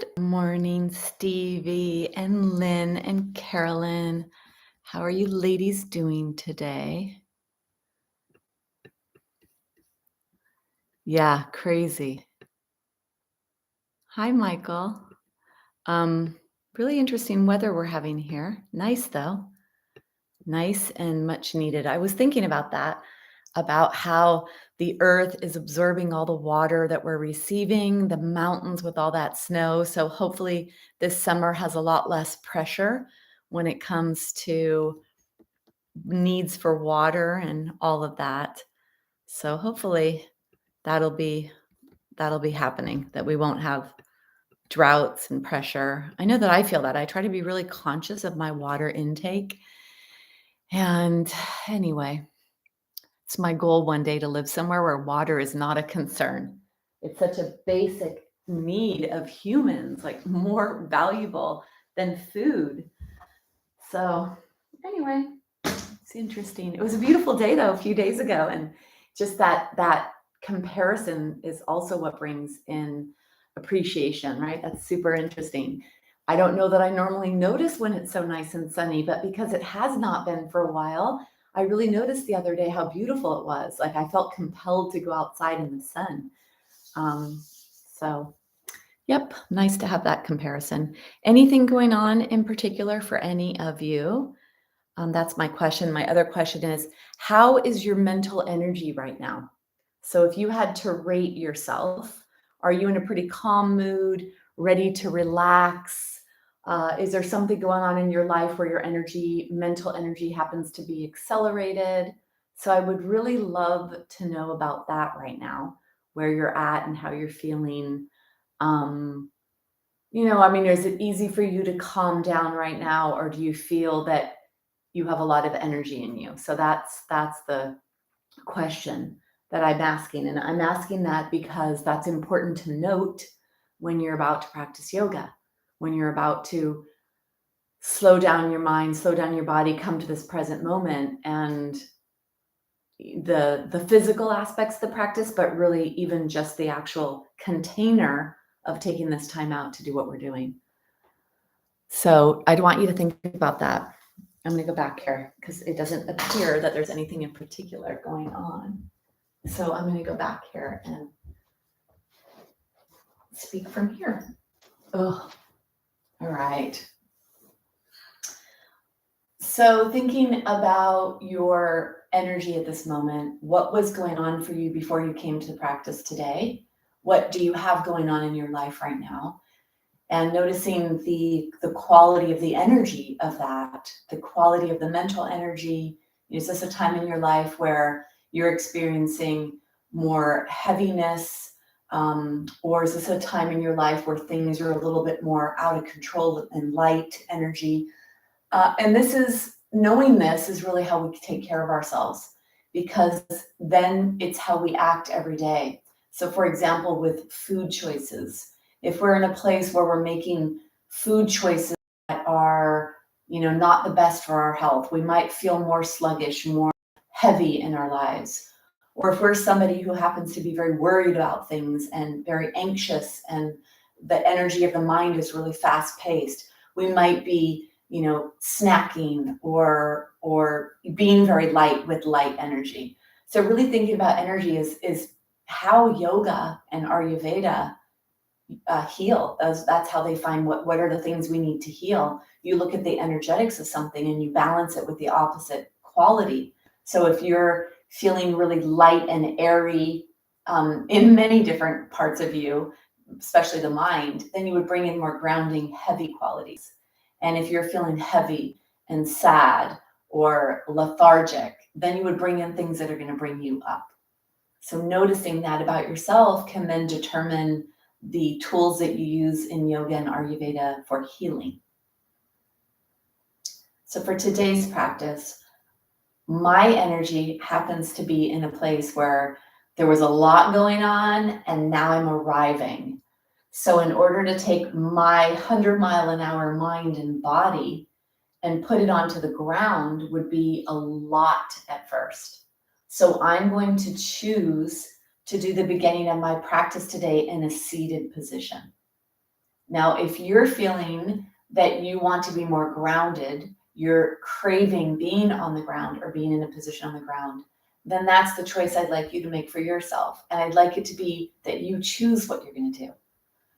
Good morning, Stevie and Lynn and Carolyn. How are you ladies doing today? Yeah, crazy. Hi, Michael. Um, really interesting weather we're having here. Nice though. Nice and much needed. I was thinking about that, about how the earth is absorbing all the water that we're receiving, the mountains with all that snow. So hopefully this summer has a lot less pressure when it comes to needs for water and all of that. So hopefully that'll be that'll be happening, that we won't have droughts and pressure. I know that I feel that. I try to be really conscious of my water intake. And anyway, it's my goal one day to live somewhere where water is not a concern. It's such a basic need of humans, like more valuable than food. So anyway, it's interesting. It was a beautiful day though a few days ago, and just that comparison is also what brings in appreciation, right? That's super interesting. I don't know that I normally notice when it's so nice and sunny, but because it has not been for a while, I really noticed the other day how beautiful it was. Like I felt compelled to go outside in the sun. So yep, nice to have that comparison. Anything going on in particular for any of you? That's my question. My other question is, how is your mental energy right now? So if you had to rate yourself, are you in a pretty calm mood, ready to relax? Is there something going on in your life where your mental energy happens to be accelerated? So I would really love to know about that right now, where you're at and how you're feeling. Um, I mean, is it easy for you to calm down right now, or do you feel that you have a lot of energy in you? So that's the question that I'm asking. And I'm asking that because that's important to note when you're about to practice yoga, when you're about to slow down your mind, slow down your body, come to this present moment, and the physical aspects of the practice, but really even just the actual container of taking this time out to do what we're doing. So I'd want you to think about that. I'm going to go back here because it doesn't appear that there's anything in particular going on. So I'm going to go back here and speak from here. Oh, all right. So thinking about your energy at this moment, what was going on for you before you came to the practice today? What do you have going on in your life right now? And noticing the quality of the energy of that, the quality of the mental energy. Is this a time in your life where you're experiencing more heaviness? Or is this a time in your life where things are a little bit more out of control and light energy? And knowing this is really how we take care of ourselves, because then it's how we act every day. So for example, with food choices, if we're in a place where we're making food choices that are, not the best for our health, we might feel more sluggish, more heavy in our lives. Or if we're somebody who happens to be very worried about things and very anxious, and the energy of the mind is really fast paced, we might be snacking or being very light with light energy. So really thinking about energy is how yoga and Ayurveda heal. That's how they find what are the things we need to heal. You look at the energetics of something and you balance it with the opposite quality. So if you're feeling really light and airy in many different parts of you, especially the mind, then you would bring in more grounding, heavy qualities. And if you're feeling heavy and sad or lethargic, then you would bring in things that are going to bring you up. So noticing that about yourself can then determine the tools that you use in yoga and Ayurveda for healing. So for today's practice, my energy happens to be in a place where there was a lot going on and now I'm arriving. So in order to take my 100-mile-an-hour mind and body and put it onto the ground would be a lot at first. So I'm going to choose to do the beginning of my practice today in a seated position. Now, if you're feeling that you want to be more grounded, you're craving being on the ground or being in a position on the ground, then that's the choice I'd like you to make for yourself. And I'd like it to be that you choose what you're going to do.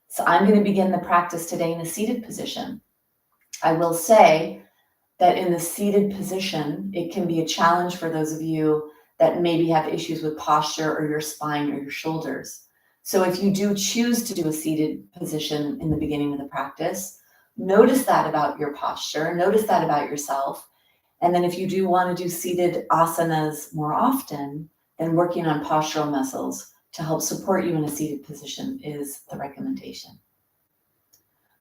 So I'm going to begin the practice today in a seated position. I will say that in the seated position, it can be a challenge for those of you that maybe have issues with posture or your spine or your shoulders. So if you do choose to do a seated position in the beginning of the practice, notice that about your posture, notice that about yourself. And then if you do want to do seated asanas more often, then working on postural muscles to help support you in a seated position is the recommendation.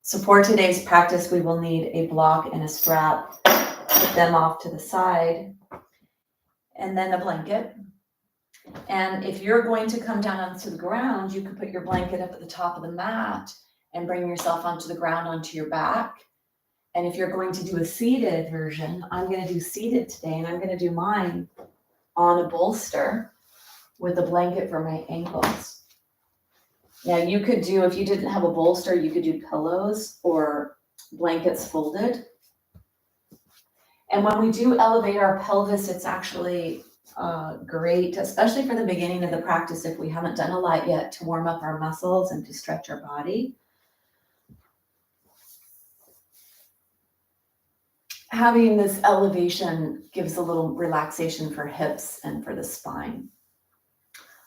So for today's practice, we will need a block and a strap. Put them off to the side, and then a blanket. And if you're going to come down onto the ground, you could put your blanket up at the top of the mat and bring yourself onto the ground onto your back. And if you're going to do a seated version, I'm going to do seated today, and I'm going to do mine on a bolster with a blanket for my ankles. Now you could do, if you didn't have a bolster, you could do pillows or blankets folded. And when we do elevate our pelvis, it's actually great, especially for the beginning of the practice if we haven't done a lot yet, to warm up our muscles and to stretch our body. Having this elevation gives a little relaxation for hips and for the spine.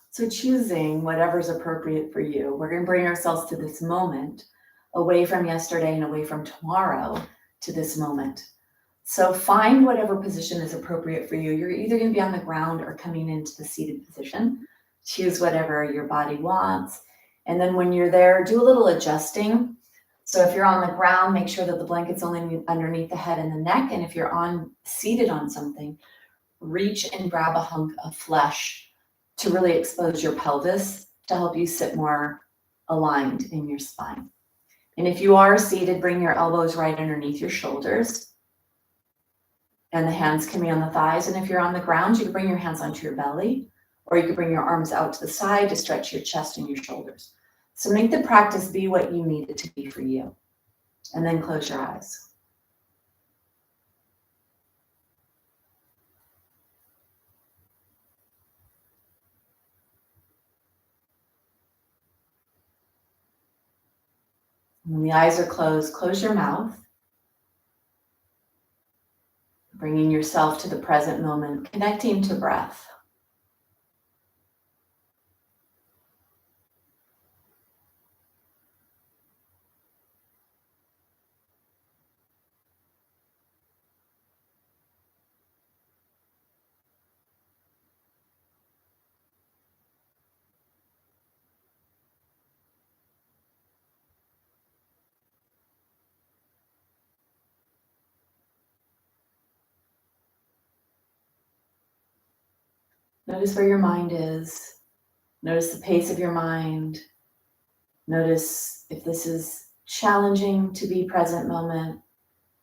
So choosing whatever's appropriate for you. We're going to bring ourselves to this moment, away from yesterday and away from tomorrow to this moment. So find whatever position is appropriate for you. You're either going to be on the ground or coming into the seated position. Choose whatever your body wants. And then when you're there, do a little adjusting. So if you're on the ground, make sure that the blanket's only underneath the head and the neck. And if you're seated on something, reach and grab a hunk of flesh to really expose your pelvis to help you sit more aligned in your spine. And if you are seated, bring your elbows right underneath your shoulders. And the hands can be on the thighs. And if you're on the ground, you can bring your hands onto your belly, or you can bring your arms out to the side to stretch your chest and your shoulders. So make the practice be what you need it to be for you. And then close your eyes. When the eyes are closed, close your mouth. Bringing yourself to the present moment, connecting to breath. Notice where your mind is. Notice the pace of your mind. Notice if this is challenging to be present moment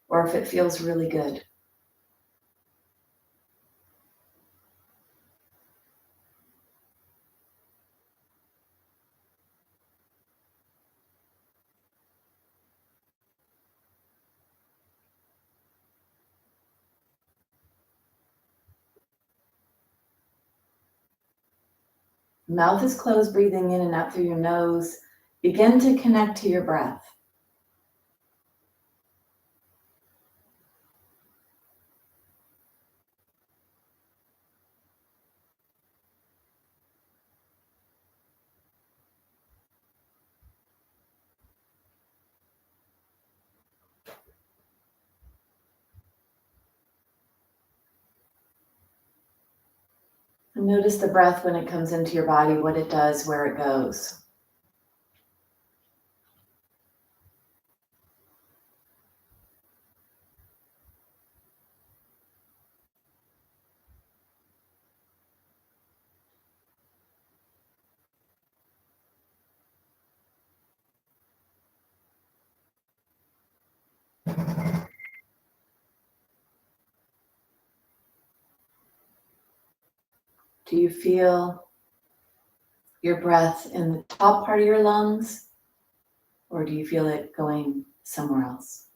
or if it feels really good. Mouth is closed, breathing in and out through your nose. Begin to connect to your breath. And notice the breath when it comes into your body, what it does, where it goes. Do you feel your breath in the top part of your lungs Or do you feel it going somewhere else?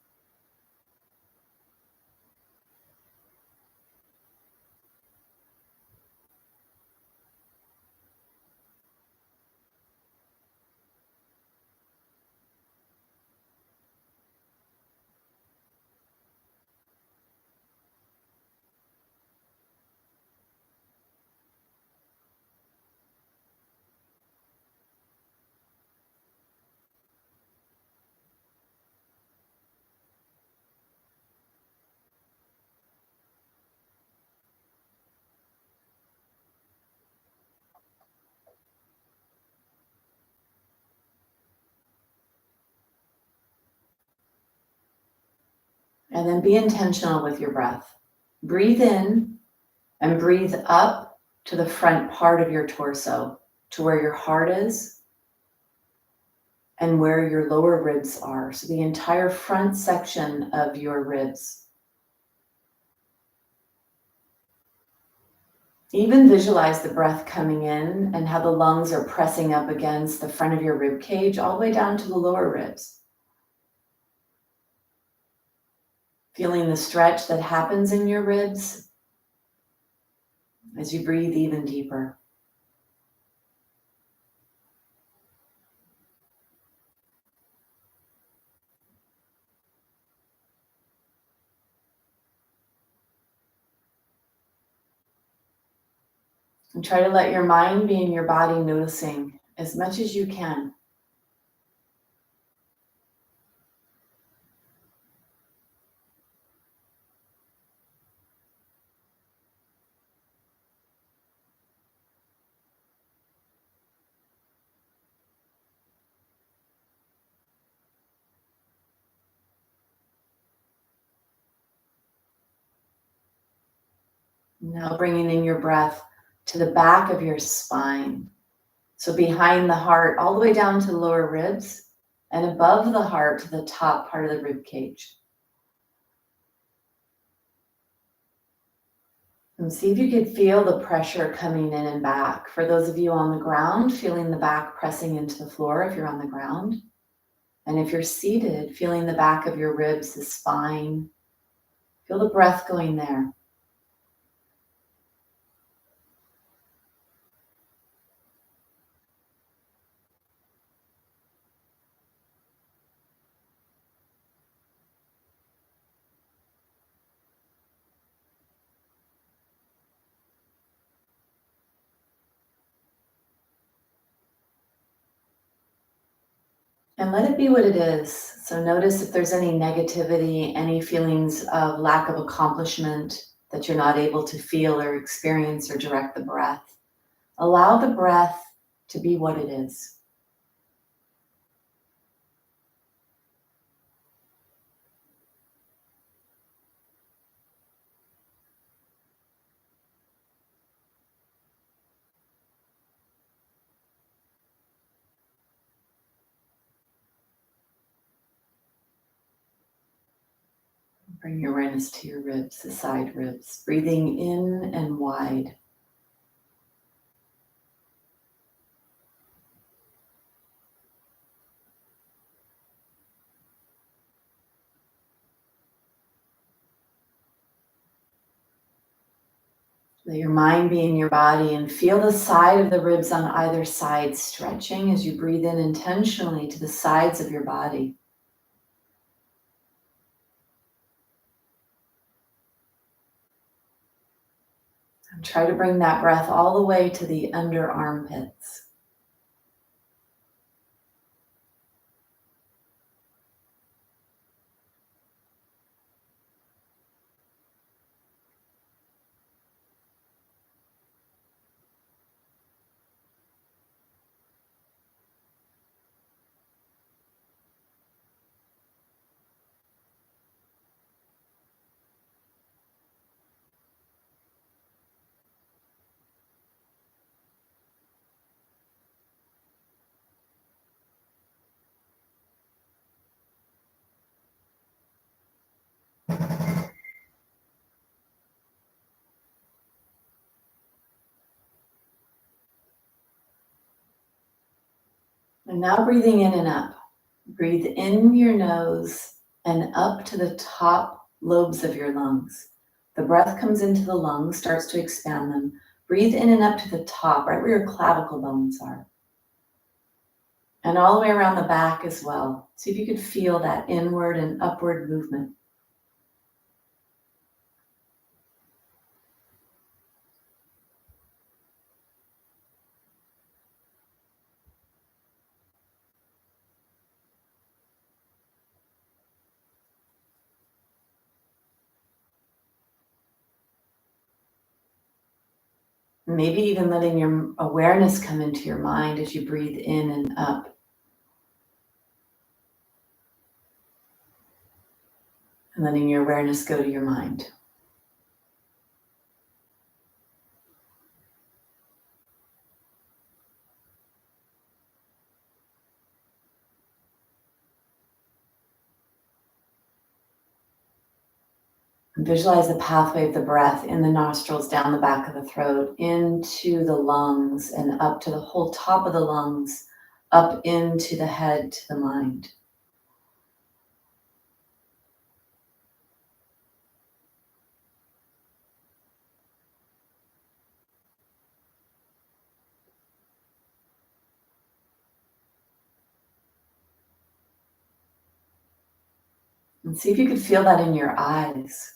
And then be intentional with your breath. Breathe in and breathe up to the front part of your torso, to where your heart is and where your lower ribs are. So the entire front section of your ribs. Even visualize the breath coming in and how the lungs are pressing up against the front of your rib cage all the way down to the lower ribs. Feeling the stretch that happens in your ribs as you breathe even deeper. And try to let your mind be in your body, noticing as much as you can. Now bringing in your breath to the back of your spine. So behind the heart, all the way down to the lower ribs, and above the heart to the top part of the rib cage. And see if you could feel the pressure coming in and back. For those of you on the ground, feeling the back pressing into the floor if you're on the ground. And if you're seated, feeling the back of your ribs, the spine. Feel the breath going there. And let it be what it is. So notice if there's any negativity, any feelings of lack of accomplishment that you're not able to feel or experience or direct the breath. Allow the breath to be what it is. Bring your awareness to your ribs, the side ribs, breathing in and wide. Let your mind be in your body and feel the side of the ribs on either side stretching as you breathe in intentionally to the sides of your body. And try to bring that breath all the way to the under armpits. And now breathing in and up. Breathe in your nose and up to the top lobes of your lungs. The breath comes into the lungs, starts to expand them. Breathe in and up to the top, right where your clavicle bones are. And all the way around the back as well. See if you could feel that inward and upward movement. Maybe even letting your awareness come into your mind as you breathe in and up. And letting your awareness go to your mind. And visualize the pathway of the breath in the nostrils, down the back of the throat, into the lungs, and up to the whole top of the lungs, up into the head, to the mind. And see if you could feel that in your eyes.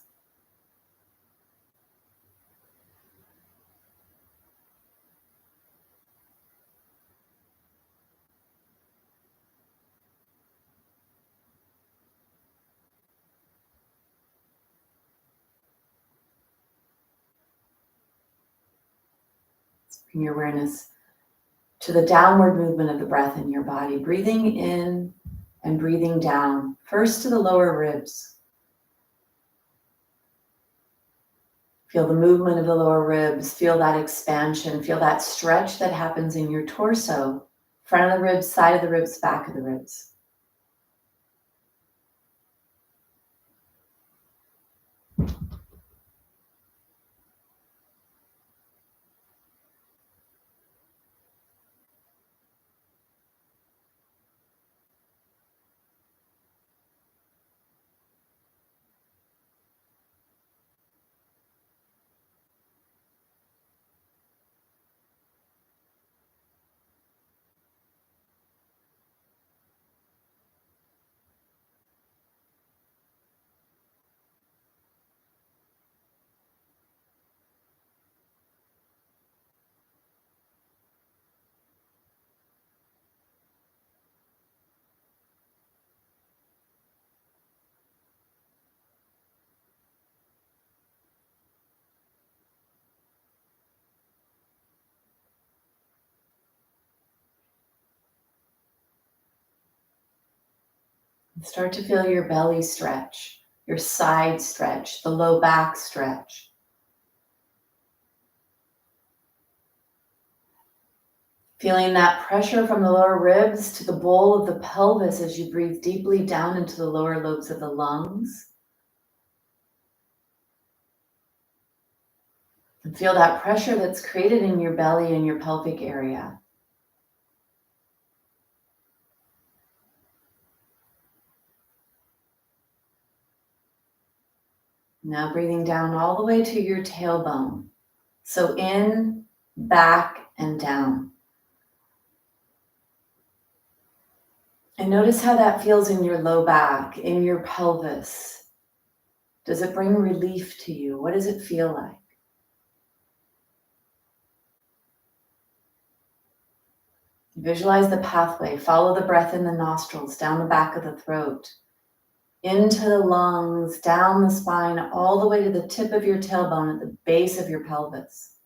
Bring your awareness to the downward movement of the breath in your body, breathing in and breathing down, first to the lower ribs. Feel the movement of the lower ribs, feel that expansion, feel that stretch that happens in your torso, front of the ribs, side of the ribs, back of the ribs. Start to feel your belly stretch, your side stretch, the low back stretch. Feeling that pressure from the lower ribs to the bowl of the pelvis as you breathe deeply down into the lower lobes of the lungs. And feel that pressure that's created in your belly and your pelvic area. Now breathing down all the way to your tailbone. So in, back, and down. And notice how that feels in your low back, in your pelvis. Does it bring relief to you? What does it feel like? Visualize the pathway. Follow the breath in the nostrils, down the back of the throat, into the lungs, down the spine, all the way to the tip of your tailbone at the base of your pelvis.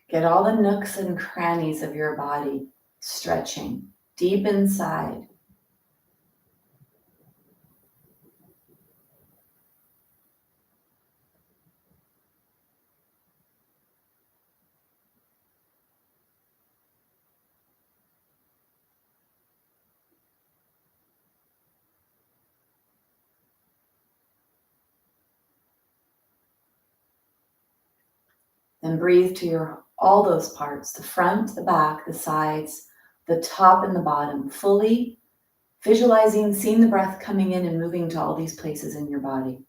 Get all the nooks and crannies of your body stretching deep inside. Then breathe to all those parts, the front, the back, the sides, the top and the bottom, fully visualizing, seeing the breath coming in and moving to all these places in your body.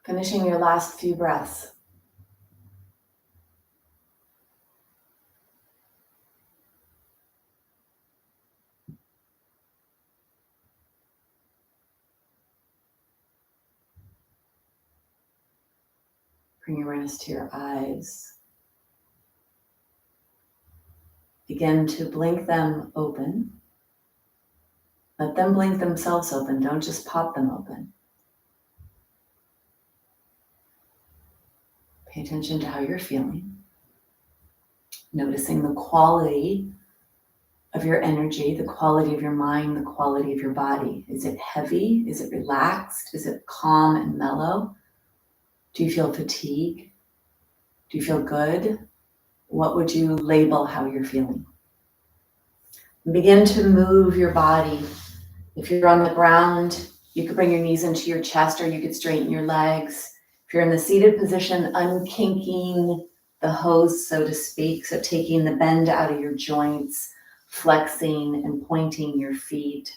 Finishing your last few breaths. Bring awareness to your eyes. Begin to blink them open. Let them blink themselves open. Don't just pop them open. Pay attention to how you're feeling. Noticing the quality of your energy, the quality of your mind, the quality of your body. Is it heavy? Is it relaxed? Is it calm and mellow? Do you feel fatigue? Do you feel good? What would you label how you're feeling? Begin to move your body. If you're on the ground, you could bring your knees into your chest, or you could straighten your legs. If you're in the seated position, unkinking the hose, so to speak, so taking the bend out of your joints, flexing and pointing your feet.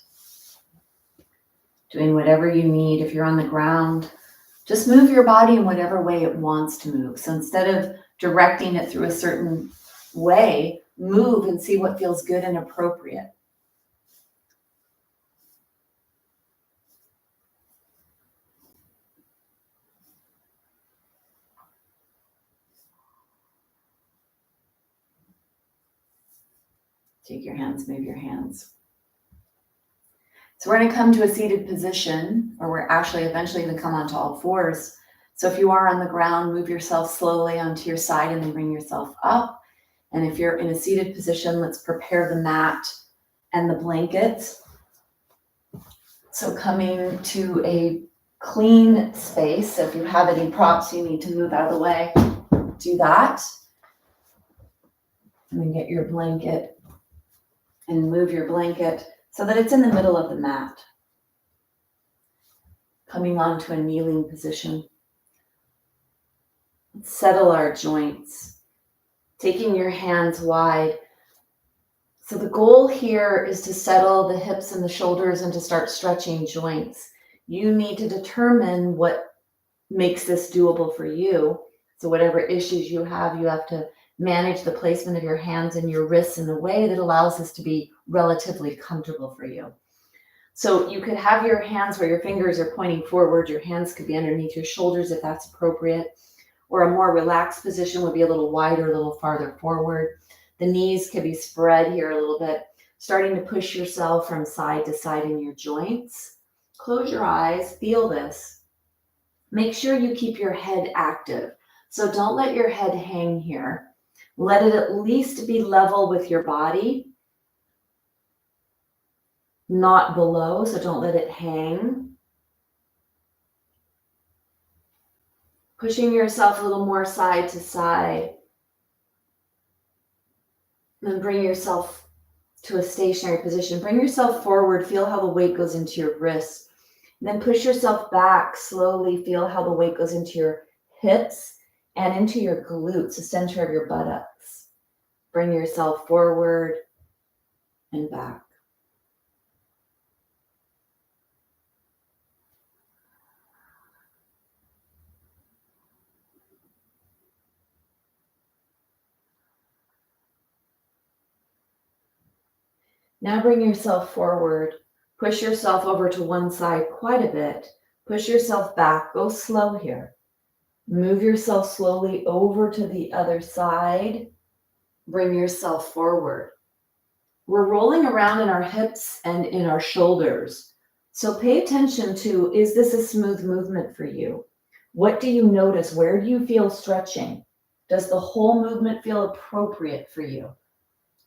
Doing whatever you need. If you're on the ground, just move your body in whatever way it wants to move. So instead of directing it through a certain way, move and see what feels good and appropriate. Take your hands, move your hands. So we're going to come to a seated position, or we're actually eventually going to come onto all fours. So if you are on the ground, move yourself slowly onto your side and then bring yourself up. And if you're in a seated position, let's prepare the mat and the blanket. So coming to a clean space. So if you have any props you need to move out of the way, do that. And then get your blanket and move your blanket so that it's in the middle of the mat. Coming onto a kneeling position. Settle our joints. Taking your hands wide. So the goal here is to settle the hips and the shoulders and to start stretching joints. You need to determine what makes this doable for you. So whatever issues you have to manage the placement of your hands and your wrists in a way that allows this to be relatively comfortable for you. So you could have your hands where your fingers are pointing forward. Your hands could be underneath your shoulders if that's appropriate. Or a more relaxed position would be a little wider, a little farther forward. The knees could be spread here a little bit, starting to push yourself from side to side in your joints. Close your eyes, feel this. Make sure you keep your head active. So don't let your head hang here. Let it at least be level with your body, not below, so don't let it hang. Pushing yourself a little more side to side. Then bring yourself to a stationary position. Bring yourself forward. Feel how the weight goes into your wrists. And then push yourself back slowly. Feel how the weight goes into your hips and into your glutes, the center of your buttocks. Bring yourself forward and back. Now bring yourself forward. Push yourself over to one side quite a bit. Push yourself back. Go slow here. Move yourself slowly over to the other side. Bring yourself forward. We're rolling around in our hips and in our shoulders. So pay attention to, is this a smooth movement for you? What do you notice? Where do you feel stretching? Does the whole movement feel appropriate for you?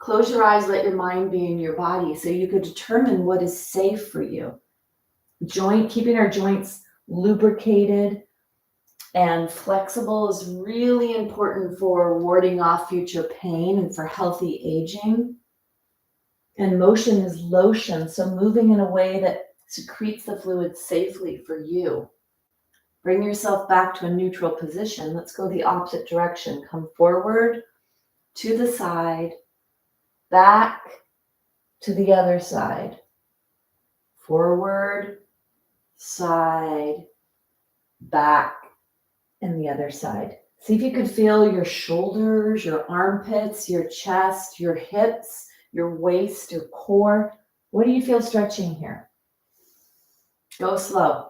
Close your eyes, let your mind be in your body so you could determine what is safe for you. Keeping our joints lubricated and flexible is really important for warding off future pain and for healthy aging. And motion is lotion, so moving in a way that secretes the fluid safely for you. Bring yourself back to a neutral position. Let's go the opposite direction. Come forward, to the side, back, to the other side. Forward, side, back, and the other side. See if you could feel your shoulders, your armpits, your chest, your hips, your waist, your core. What do you feel stretching here? Go slow.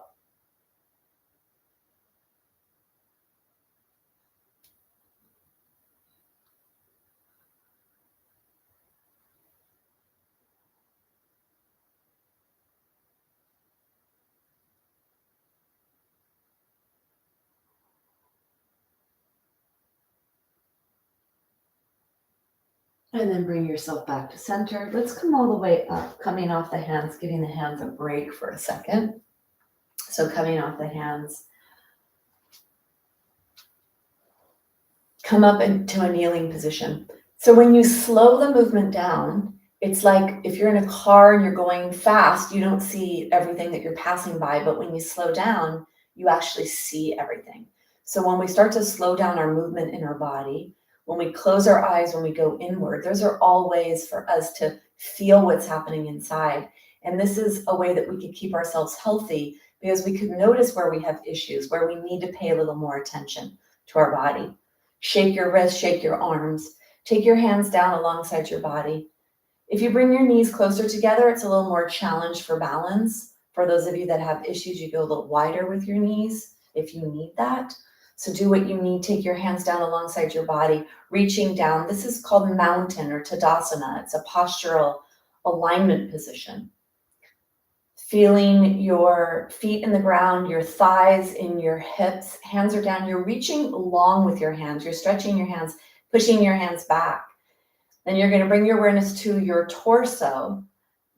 And then bring yourself back to center. Let's come all the way up, coming off the hands, giving the hands a break for a second. So coming off the hands, come up into a kneeling position. So when you slow the movement down, it's like if you're in a car and you're going fast, you don't see everything that you're passing by, but when you slow down, you actually see everything. So when we start to slow down our movement in our body, when we close our eyes, when we go inward, those are all ways for us to feel what's happening inside. And this is a way that we could keep ourselves healthy because we could notice where we have issues, where we need to pay a little more attention to our body. Shake your wrists, shake your arms. Take your hands down alongside your body. If you bring your knees closer together, it's a little more challenge for balance. For those of you that have issues, you go a little wider with your knees if you need that. So do what you need. Take your hands down alongside your body, reaching down. This is called mountain or Tadasana. It's a postural alignment position. Feeling your feet in the ground, your thighs in your hips, hands are down. You're reaching long with your hands. You're stretching your hands, pushing your hands back. Then you're going to bring your awareness to your torso.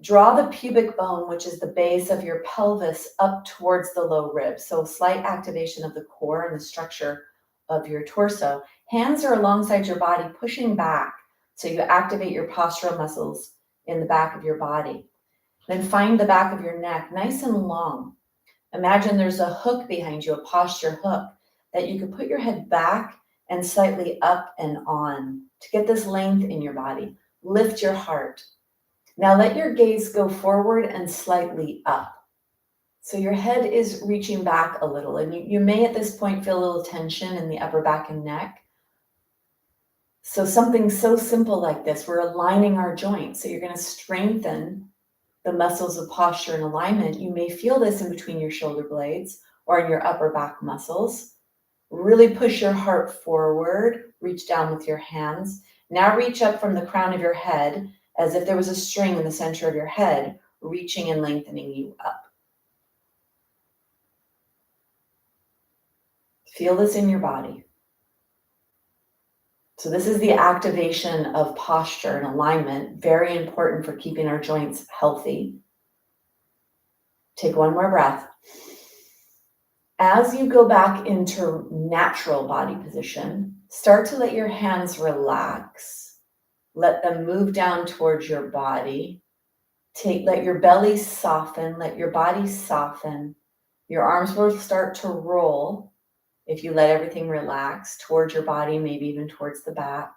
Draw the pubic bone, which is the base of your pelvis, up towards the low ribs. So slight activation of the core and the structure of your torso. Hands are alongside your body, pushing back. So you activate your postural muscles in the back of your body. Then find the back of your neck, nice and long. Imagine there's a hook behind you, a posture hook, that you could put your head back and slightly up and on to get this length in your body. Lift your heart. Now let your gaze go forward and slightly up. So your head is reaching back a little, and you may at this point feel a little tension in the upper back and neck. So something so simple like this, we're aligning our joints. So you're going to strengthen the muscles of posture and alignment. You may feel this in between your shoulder blades or in your upper back muscles. Really push your heart forward, reach down with your hands. Now reach up from the crown of your head as if there was a string in the center of your head, reaching and lengthening you up. Feel this in your body. So this is the activation of posture and alignment, very important for keeping our joints healthy. Take one more breath. As you go back into natural body position, start to let your hands relax. Let them move down towards your body. Let your belly soften, let your body soften. Your arms will start to roll if you let everything relax towards your body, maybe even towards the back.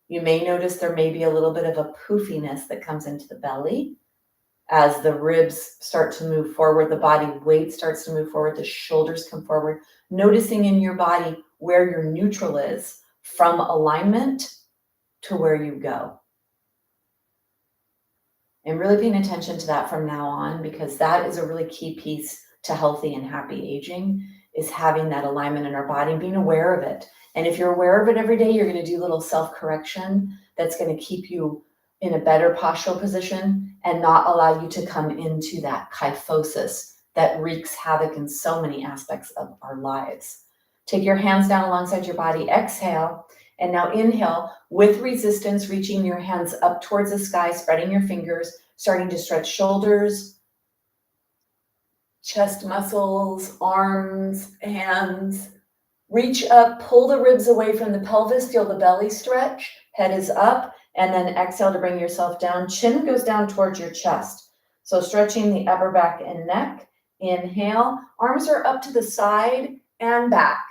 You may notice there may be a little bit of a poofiness that comes into the belly as the ribs start to move forward, the body weight starts to move forward, the shoulders come forward, noticing in your body where your neutral is from alignment to where you go. And really paying attention to that from now on, because that is a really key piece to healthy and happy aging, is having that alignment in our body and being aware of it. And if you're aware of it every day, you're going to do a little self-correction that's going to keep you in a better postural position and not allow you to come into that kyphosis that wreaks havoc in so many aspects of our lives. Take your hands down alongside your body, exhale, And now inhale with resistance, reaching your hands up towards the sky, spreading your fingers, starting to stretch shoulders, chest muscles, arms, hands. Reach up, pull the ribs away from the pelvis, feel the belly stretch, head is up, and then exhale to bring yourself down. Chin goes down towards your chest. So stretching the upper back and neck. Inhale, arms are up to the side and back.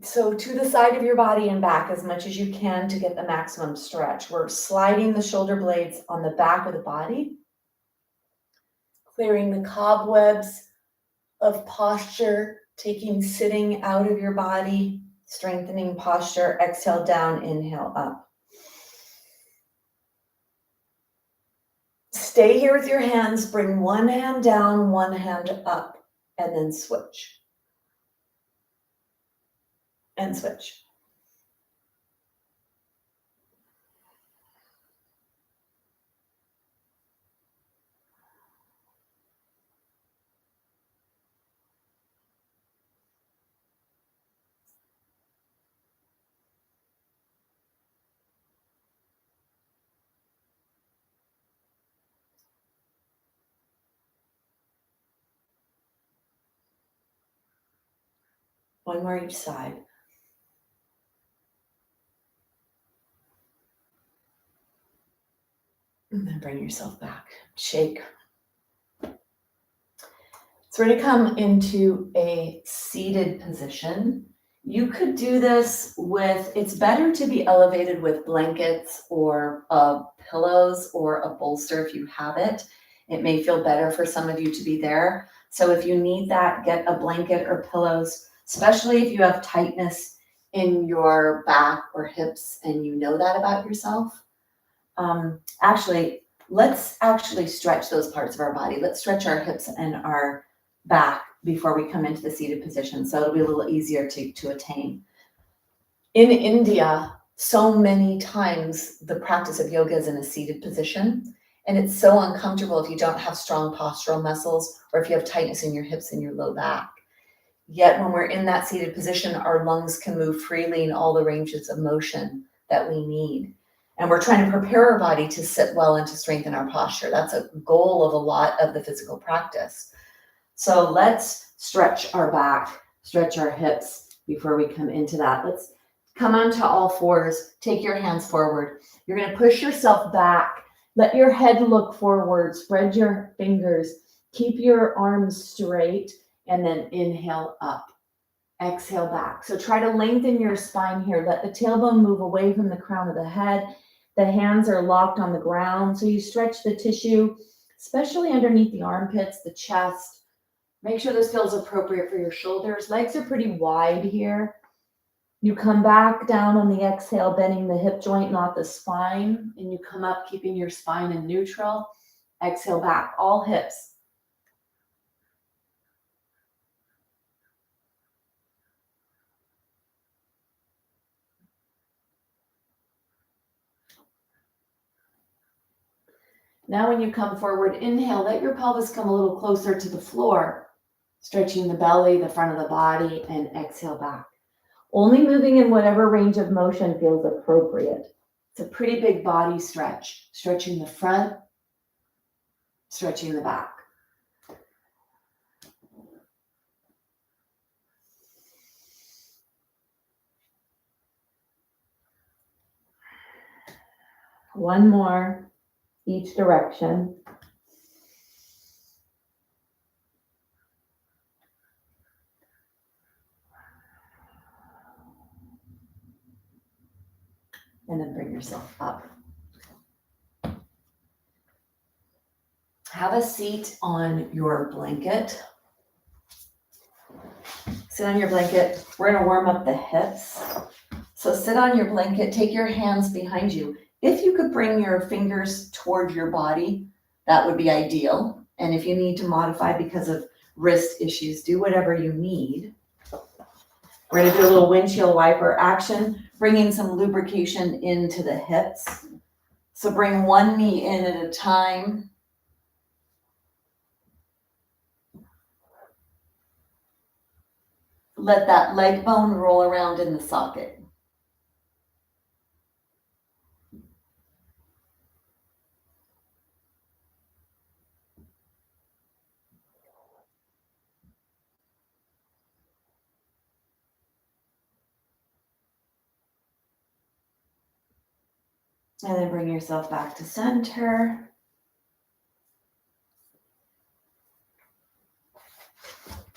So to the side of your body and back as much as you can to get the maximum stretch. We're sliding the shoulder blades on the back of the body, clearing the cobwebs of posture, taking sitting out of your body, strengthening posture. Exhale down, inhale up. Stay here with your hands. Bring one hand down, one hand up, and then switch. And switch. One more each side. And then bring yourself back. Shake. So we're going to come into a seated position. You could do this with, it's better to be elevated with blankets or pillows or a bolster if you have it. It may feel better for some of you to be there. So if you need that, get a blanket or pillows, especially if you have tightness in your back or hips and you know that about yourself. Let's actually stretch those parts of our body. Let's stretch our hips and our back before we come into the seated position, so it'll be a little easier to attain. In India, so many times the practice of yoga is in a seated position, and it's so uncomfortable if you don't have strong postural muscles or if you have tightness in your hips and your low back. Yet when we're in that seated position, our lungs can move freely in all the ranges of motion that we need. And we're trying to prepare our body to sit well and to strengthen our posture. That's a goal of a lot of the physical practice. So let's stretch our back, stretch our hips before we come into that. Let's come onto all fours. Take your hands forward. You're going to push yourself back. Let your head look forward. Spread your fingers. Keep your arms straight. And then inhale up. Exhale back. So try to lengthen your spine here. Let the tailbone move away from the crown of the head. The hands are locked on the ground. So you stretch the tissue, especially underneath the armpits, the chest. Make sure this feels appropriate for your shoulders. Legs are pretty wide here. You come back down on the exhale, bending the hip joint, not the spine. And you come up, keeping your spine in neutral. Exhale back, all hips. Now when you come forward, inhale, let your pelvis come a little closer to the floor, stretching the belly, the front of the body, and exhale back. Only moving in whatever range of motion feels appropriate. It's a pretty big body stretch, stretching the front, stretching the back. One more, each direction. And then bring yourself up. Have a seat on your blanket. Sit on your blanket. We're going to warm up the hips. So sit on your blanket, take your hands behind you. If you could bring your fingers toward your body, that would be ideal. And if you need to modify because of wrist issues, do whatever you need. We're going to do a little windshield wiper action, bringing some lubrication into the hips. So bring one knee in at a time. Let that leg bone roll around in the socket. And then bring yourself back to center.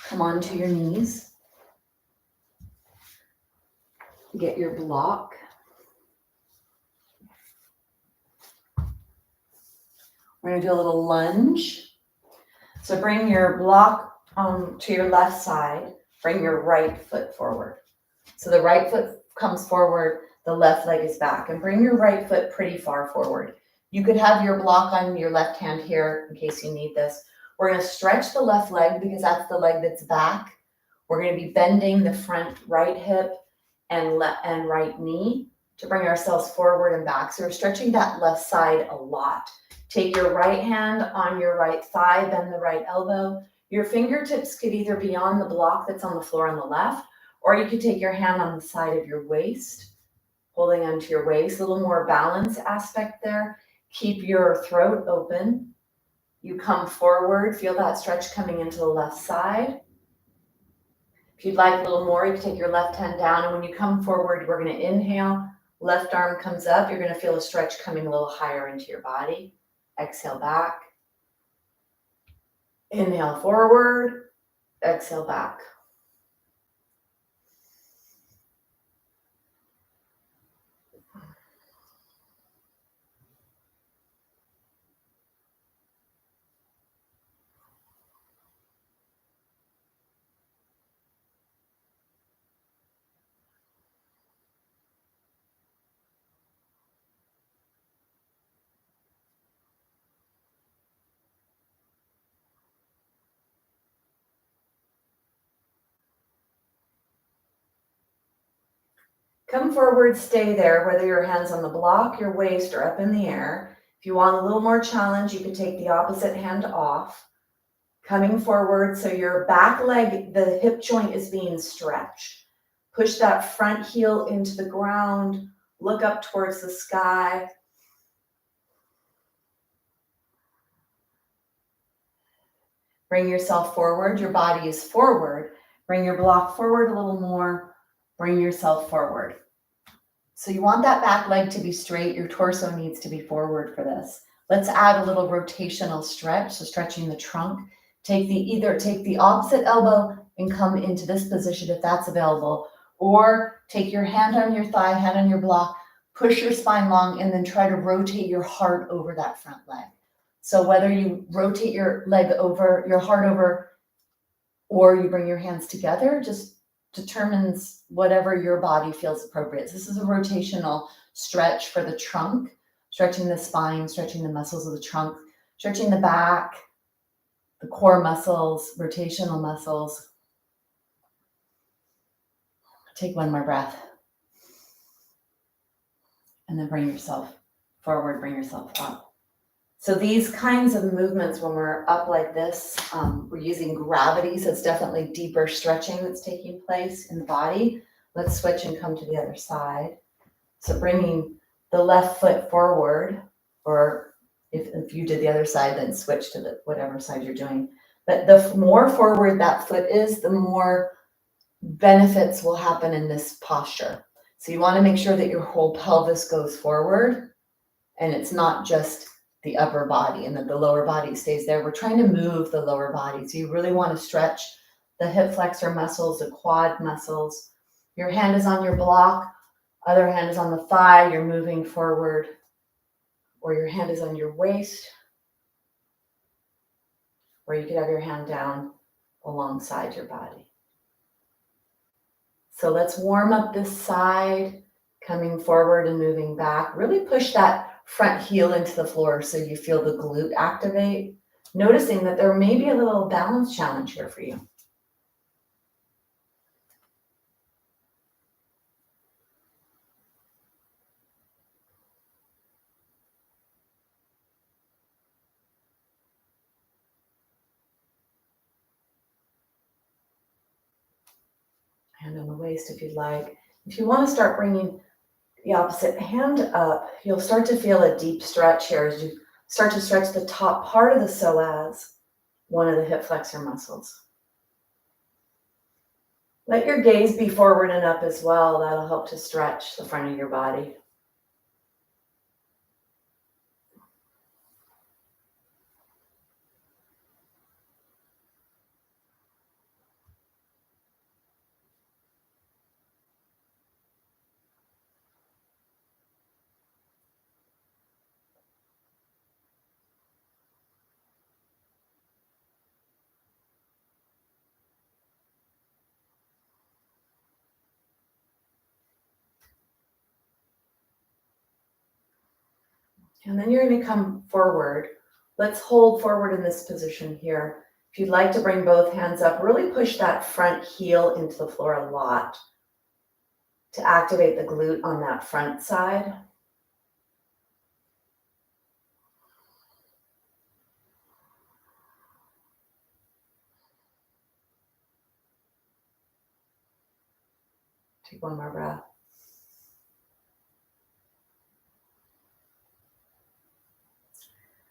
Come onto your knees. Get your block. We're going to do a little lunge. So bring your block to your left side. Bring your right foot forward. So the right foot comes forward, the left leg is back. And bring your right foot pretty far forward. You could have your block on your left hand here in case you need this. We're going to stretch the left leg because that's the leg that's back. We're going to be bending the front right hip and right knee to bring ourselves forward and back. So we're stretching that left side a lot. Take your right hand on your right thigh, bend the right elbow. Your fingertips could either be on the block that's on the floor on the left, or you could take your hand on the side of your waist, holding onto your waist. A little more balance aspect there. Keep your throat open. You come forward, feel that stretch coming into the left side. If you'd like a little more, you can take your left hand down, and when you come forward, we're going to inhale. Left arm comes up. You're going to feel a stretch coming a little higher into your body. Exhale back. Inhale forward. Exhale back. Come forward, stay there, whether your hand's on the block, your waist, or up in the air. If you want a little more challenge, you can take the opposite hand off. Coming forward, so your back leg, the hip joint is being stretched. Push that front heel into the ground. Look up towards the sky. Bring yourself forward. Your body is forward. Bring your block forward a little more. Bring yourself forward. So you want that back leg to be straight. Your torso needs to be forward for this. Let's add a little rotational stretch. So stretching the trunk. Take the opposite elbow and come into this position if that's available. Or take your hand on your thigh, hand on your block, push your spine long, and then try to rotate your heart over that front leg. So whether you rotate your leg over, your heart over, or you bring your hands together, just determines whatever your body feels appropriate. So this is a rotational stretch for the trunk, stretching the spine, stretching the muscles of the trunk, stretching the back, the core muscles, rotational muscles. Take one more breath. And then bring yourself forward, bring yourself up. So these kinds of movements, when we're up like this, we're using gravity, so it's definitely deeper stretching that's taking place in the body. Let's switch and come to the other side. So bringing the left foot forward, or if you did the other side, then switch to whatever side you're doing. But the more forward that foot is, the more benefits will happen in this posture. So you want to make sure that your whole pelvis goes forward, and it's not just the upper body and that the lower body stays there. We're trying to move the lower body. So you really want to stretch the hip flexor muscles, the quad muscles. Your hand is on your block, other hand is on the thigh, you're moving forward, or your hand is on your waist, or you could have your hand down alongside your body. So let's warm up this side, coming forward and moving back. Really push that front heel into the floor so you feel the glute activate. Noticing that there may be a little balance challenge here for you. Hand on the waist if you'd like. If you want to start bringing the opposite hand up, you'll start to feel a deep stretch here as you start to stretch the top part of the psoas, one of the hip flexor muscles. Let your gaze be forward and up as well. That'll help to stretch the front of your body. And then you're going to come forward. Let's hold forward in this position here. If you'd like to bring both hands up, really push that front heel into the floor a lot to activate the glute on that front side. Take one more breath.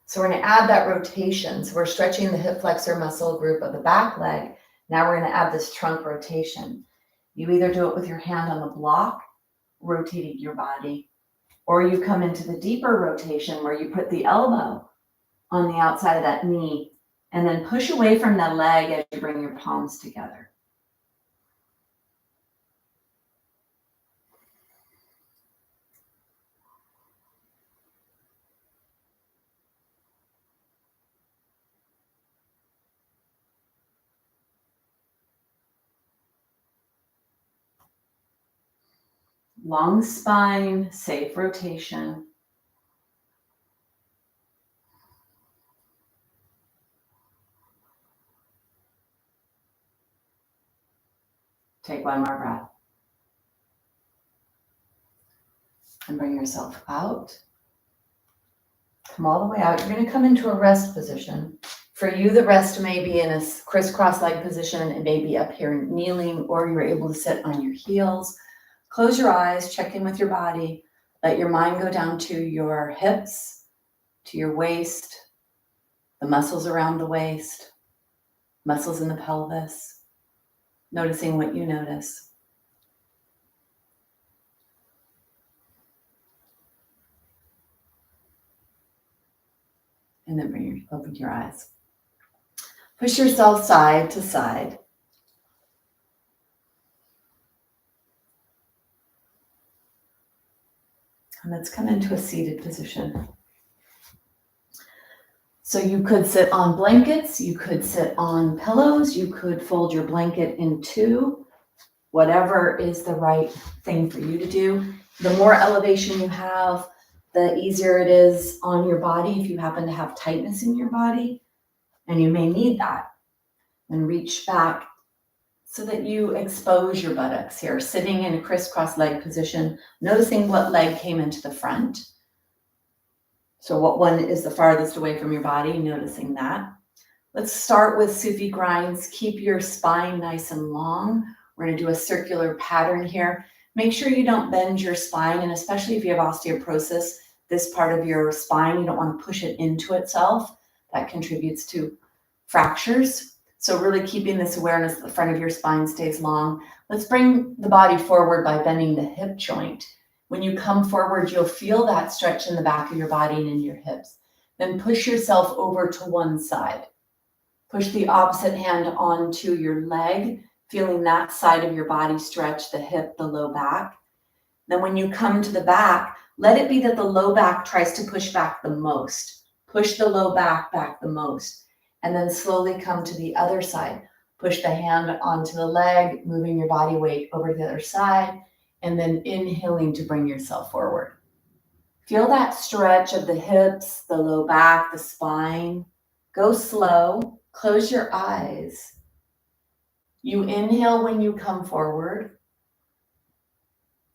So we're going to add that rotation. So we're stretching the hip flexor muscle group of the back leg. Now we're going to add this trunk rotation. You either do it with your hand on the block, rotating your body, or you come into the deeper rotation where you put the elbow on the outside of that knee and then push away from the leg as you bring your palms together. Long spine, safe rotation. Take one more breath. And bring yourself out. Come all the way out. You're going to come into a rest position. For you, the rest may be in a crisscross leg position. It may be up here kneeling, or you're able to sit on your heels. Close your eyes, check in with your body. Let your mind go down to your hips, to your waist, the muscles around the waist, muscles in the pelvis, noticing what you notice. And then open your eyes. Push yourself side to side. And let's come into a seated position. So you could sit on blankets, you could sit on pillows, you could fold your blanket in two, whatever is the right thing for you to do. The more elevation you have, the easier it is on your body if you happen to have tightness in your body, and you may need that. And reach back so that you expose your buttocks here, sitting in a crisscross leg position, noticing what leg came into the front. So what one is the farthest away from your body, noticing that. Let's start with Sufi grinds. Keep your spine nice and long. We're going to do a circular pattern here. Make sure you don't bend your spine, and especially if you have osteoporosis, this part of your spine, you don't want to push it into itself. That contributes to fractures. So really keeping this awareness that the front of your spine stays long. Let's bring the body forward by bending the hip joint. When you come forward, you'll feel that stretch in the back of your body and in your hips. Then push yourself over to one side. Push the opposite hand onto your leg, feeling that side of your body stretch, the hip, the low back. Then when you come to the back, let it be that the low back tries to push back the most. Push the low back the most. And then slowly come to the other side. Push the hand onto the leg, moving your body weight over to the other side, and then inhaling to bring yourself forward. Feel that stretch of the hips, the low back, the spine. Go slow. Close your eyes. You inhale when you come forward,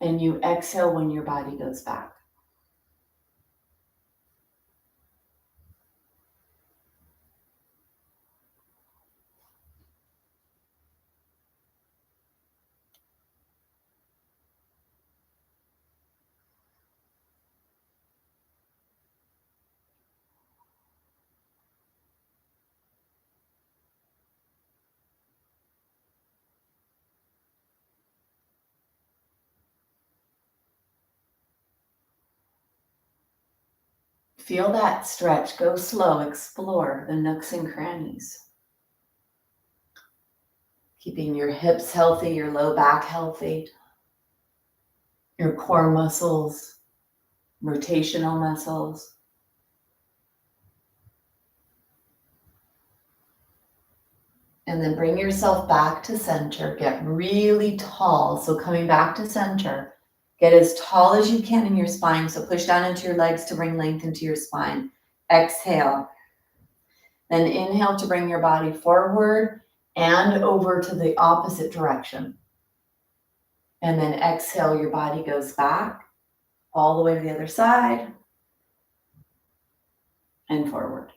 and you exhale when your body goes back. Feel that stretch. Go slow. Explore the nooks and crannies. Keeping your hips healthy, your low back healthy, your core muscles, rotational muscles. And then bring yourself back to center. Get really tall. So coming back to center, get as tall as you can in your spine. So push down into your legs to bring length into your spine. Exhale. Then inhale to bring your body forward and over to the opposite direction. And then exhale, your body goes back all the way to the other side and forward.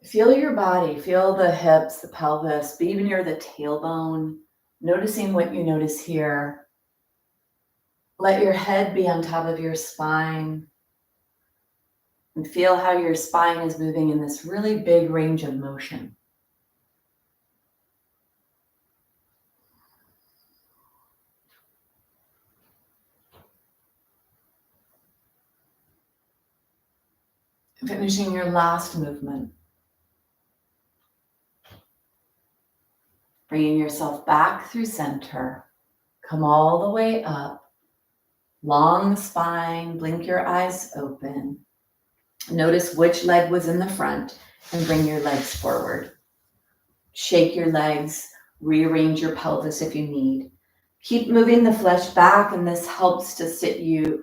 Feel your body, feel the hips, the pelvis, be near the tailbone, noticing what you notice here. Let your head be on top of your spine and feel how your spine is moving in this really big range of motion. Finishing your last movement. Bringing yourself back through center. Come all the way up. Long spine, blink your eyes open. Notice which leg was in the front and bring your legs forward. Shake your legs, rearrange your pelvis if you need. Keep moving the flesh back, and this helps to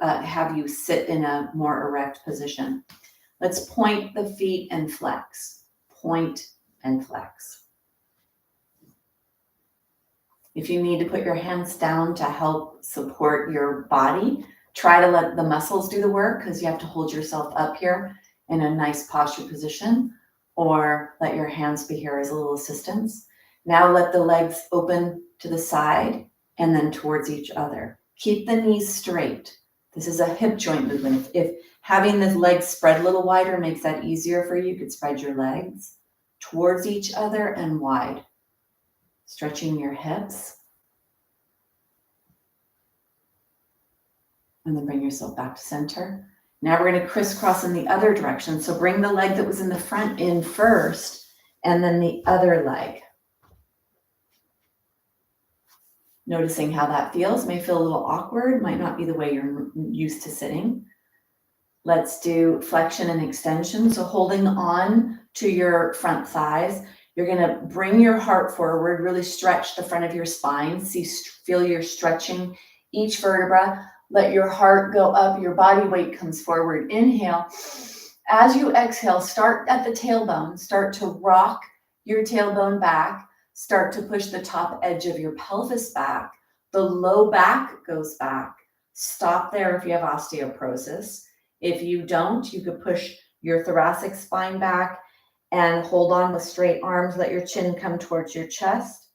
have you sit in a more erect position. Let's point the feet and flex. Point and flex. If you need to put your hands down to help support your body, try to let the muscles do the work because you have to hold yourself up here in a nice posture position, or let your hands be here as a little assistance. Now let the legs open to the side and then towards each other. Keep the knees straight. This is a hip joint movement. If having the legs spread a little wider makes that easier for you, you could spread your legs towards each other and wide. Stretching your hips. And then bring yourself back to center. Now we're going to crisscross in the other direction. So bring the leg that was in the front in first, and then the other leg. Noticing how that feels. May feel a little awkward. Might not be the way you're used to sitting. Let's do flexion and extension. So holding on to your front thighs. You're going to bring your heart forward, really stretch the front of your spine. Feel you're stretching each vertebra. Let your heart go up, your body weight comes forward. Inhale. As you exhale, start at the tailbone. Start to rock your tailbone back. Start to push the top edge of your pelvis back. The low back goes back. Stop there if you have osteoporosis. If you don't, you could push your thoracic spine back and hold on with straight arms. Let your chin come towards your chest.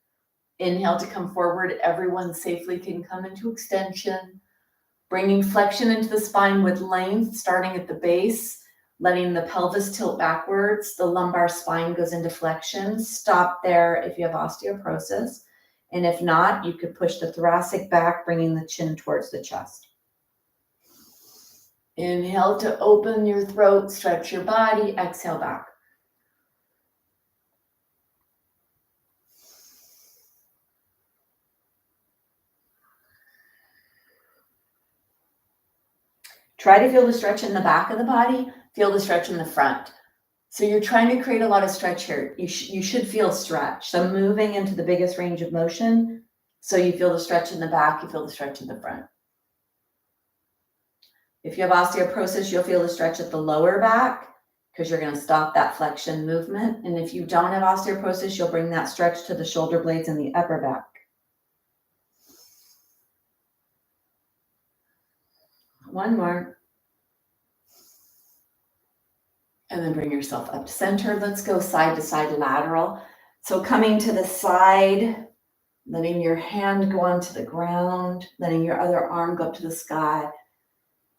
Inhale to come forward. Everyone safely can come into extension. Bringing flexion into the spine with length, starting at the base, letting the pelvis tilt backwards. The lumbar spine goes into flexion. Stop there if you have osteoporosis. And if not, you could push the thoracic back, bringing the chin towards the chest. Inhale to open your throat, stretch your body. Exhale back. Try to feel the stretch in the back of the body, feel the stretch in the front. So you're trying to create a lot of stretch here. You should feel stretch. So moving into the biggest range of motion. So you feel the stretch in the back, you feel the stretch in the front. If you have osteoporosis, you'll feel a stretch at the lower back because you're going to stop that flexion movement. And if you don't have osteoporosis, you'll bring that stretch to the shoulder blades and the upper back. One more. And then bring yourself up to center. Let's go side to side lateral. So coming to the side, letting your hand go onto the ground, letting your other arm go up to the sky.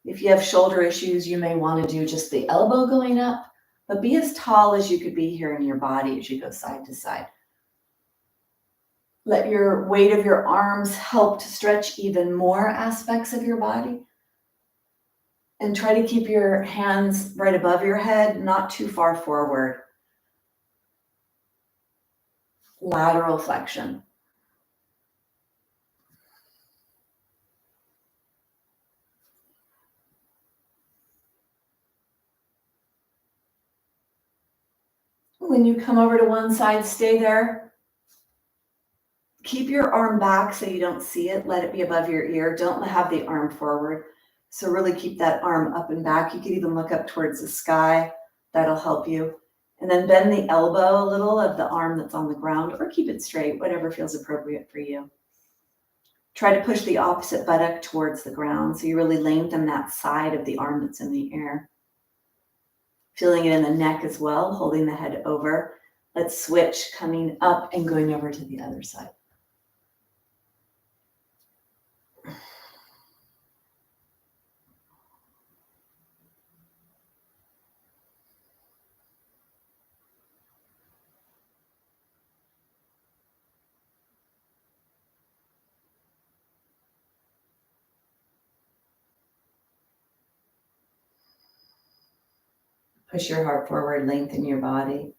If you have shoulder issues, you may want to do just the elbow going up, but be as tall as you could be here in your body as you go side to side. Let your weight of your arms help to stretch even more aspects of your body. And try to keep your hands right above your head, not too far forward. Lateral flexion. When you come over to one side, stay there. Keep your arm back so you don't see it. Let it be above your ear. Don't have the arm forward. So really keep that arm up and back. You could even look up towards the sky. That'll help you. And then bend the elbow a little of the arm that's on the ground, or keep it straight, whatever feels appropriate for you. Try to push the opposite buttock towards the ground so you really lengthen that side of the arm that's in the air. Feeling it in the neck as well, holding the head over. Let's switch, coming up and going over to the other side. Push your heart forward, lengthen your body.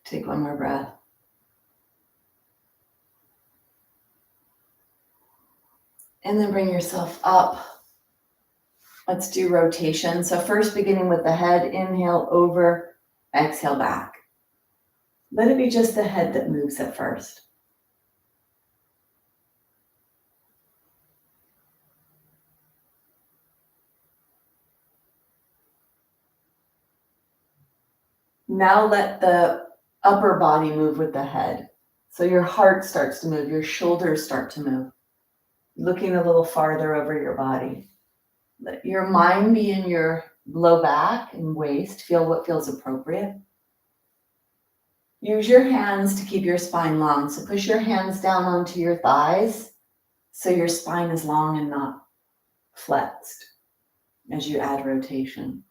Take one more breath. And then bring yourself up. Let's do rotation. So first, beginning with the head, inhale over, exhale back. Let it be just the head that moves at first. Now let the upper body move with the head. So your heart starts to move, your shoulders start to move, looking a little farther over your body. Let your mind be in your low back and waist. Feel what feels appropriate. Use your hands to keep your spine long. So push your hands down onto your thighs so your spine is long and not flexed as you add rotation.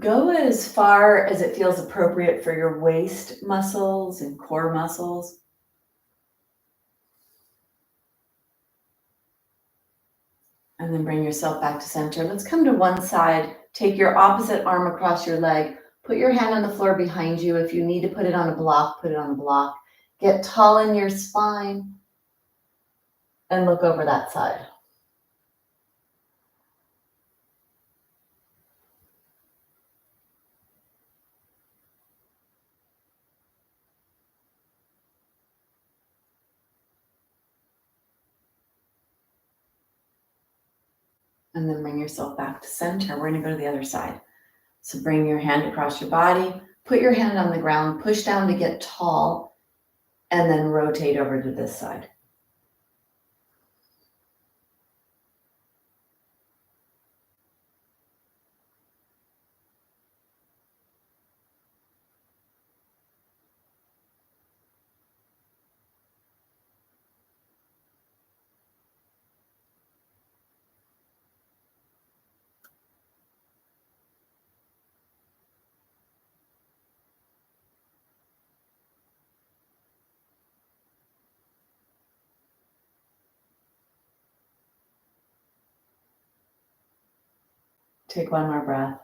Go as far as it feels appropriate for your waist muscles and core muscles. And then bring yourself back to center. Let's come to one side. Take your opposite arm across your leg. Put your hand on the floor behind you. If you need to put it on a block, put it on a block. Get tall in your spine and look over that side. And then bring yourself back to center. We're going to go to the other side. So bring your hand across your body. Put your hand on the ground. Push down to get tall. And then rotate over to this side. Take one more breath.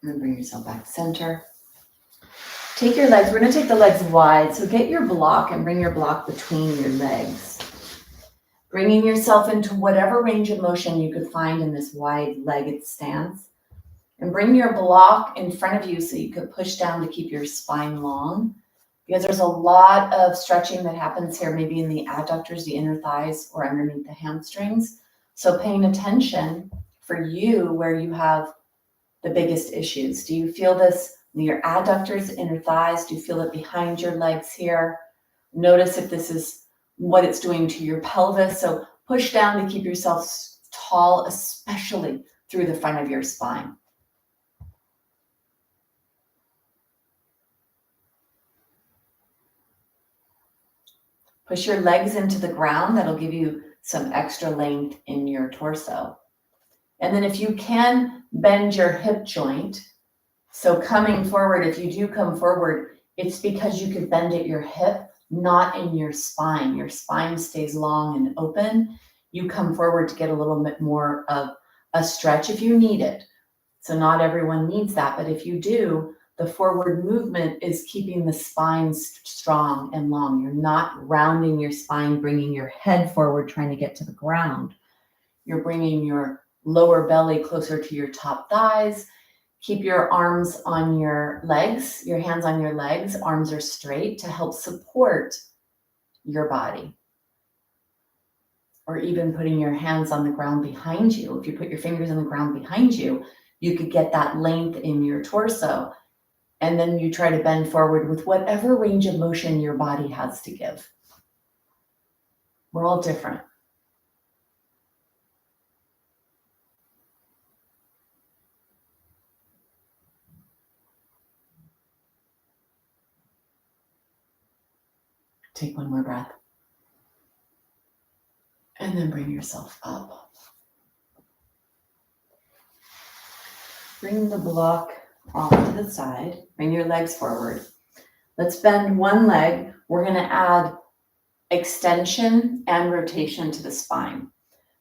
And then bring yourself back to center. Take your legs, we're gonna take the legs wide. So get your block and bring your block between your legs. Bringing yourself into whatever range of motion you could find in this wide-legged stance. And bring your block in front of you so you could push down to keep your spine long. Because there's a lot of stretching that happens here, maybe in the adductors, the inner thighs, or underneath the hamstrings. So paying attention for you where you have the biggest issues. Do you feel this in your adductors, inner thighs? Do you feel it behind your legs here? Notice if this is what it's doing to your pelvis. So push down to keep yourself tall, especially through the front of your spine. Push your legs into the ground. That'll give you some extra length in your torso. And then if you can bend your hip joint, so coming forward, if you do come forward, it's because you could bend at your hip, not in your spine. Your spine stays long and open. You come forward to get a little bit more of a stretch if you need it. So not everyone needs that, but if you do, the forward movement is keeping the spine strong and long. You're not rounding your spine, bringing your head forward, trying to get to the ground. You're bringing your lower belly closer to your top thighs. Keep your arms on your legs, your hands on your legs. Arms are straight to help support your body. Or even putting your hands on the ground behind you. If you put your fingers on the ground behind you, you could get that length in your torso. And then you try to bend forward with whatever range of motion your body has to give. We're all different. Take one more breath. And then bring yourself up. Bring the block off to the side. Bring your legs forward. Let's bend one leg. We're going to add extension and rotation to the spine.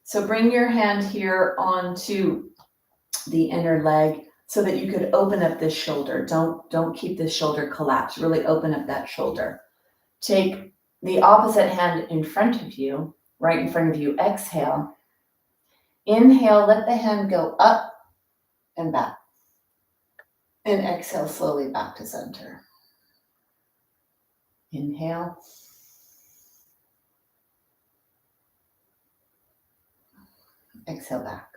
So bring your hand here onto the inner leg so that you could open up this shoulder. Don't keep this shoulder collapsed. Really open up that shoulder. Take the opposite hand in front of you, right in front of you. Exhale. Inhale, let the hand go up and back. And exhale slowly back to center. Inhale. Exhale back.